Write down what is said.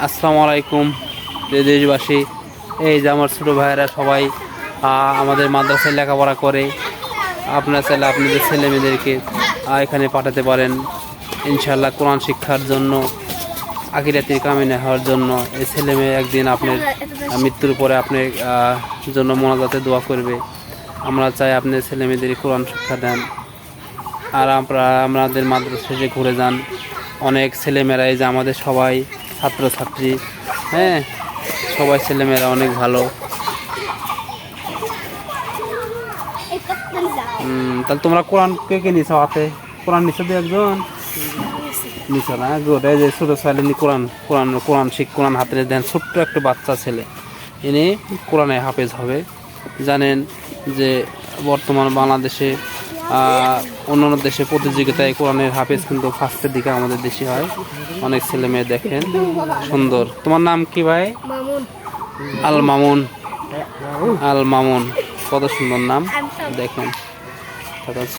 আসসালামু আলাইকুম দেশবাসী। এই যে আমার ছোটো ভাইয়েরা সবাই আমাদের মাদ্রাসায় লেখাপড়া করে। আপনার চাইলে আপনাদের ছেলে মেয়েদেরকে এখানে পাঠাতে পারেন ইনশাল্লাহ, কোরআন শিক্ষার জন্য, আখিরাতের কামিনা হওয়ার জন্য। এই ছেলে মেয়ে একদিন আপনার মৃত্যুর পরে আপনার জন্য মোনাজাতে দোয়া করবে। আমরা চাই আপনার ছেলে মেয়েদের কোরআন শিক্ষা দেন। আর আমাদের মাদ্রাসা শেষে ঘুরে যান। অনেক ছেলেমেয়েরা, এই যে আমাদের সবাই ছাত্রছাত্রী, হ্যাঁ, সবাই ছেলেমেয়েরা অনেক ভালো। তাহলে তোমরা কোরআন কে কে নিছো হাতে? কোরআন নিছো দু একজন? নিছো না? গুড। এই যে ছোটো ছেলে কোরআন কোরআন কোরআন কোরআন হাতে দেন। ছোট্ট একটা বাচ্চা ছেলে, ইনি কোরআনে হাফেজ হবে। জানেন যে বর্তমান বাংলাদেশে অন্যান্য দেশে প্রতিযোগিতায় কোরআনের হাফেজ কিন্তু ফার্স্টের দিকে আমাদের দেশে হয়। অনেক ছেলে মেয়ে দেখেন সুন্দর। তোমার নাম কি ভাই? আল মামুন। আল মামুন, কত সুন্দর নাম দেখেন।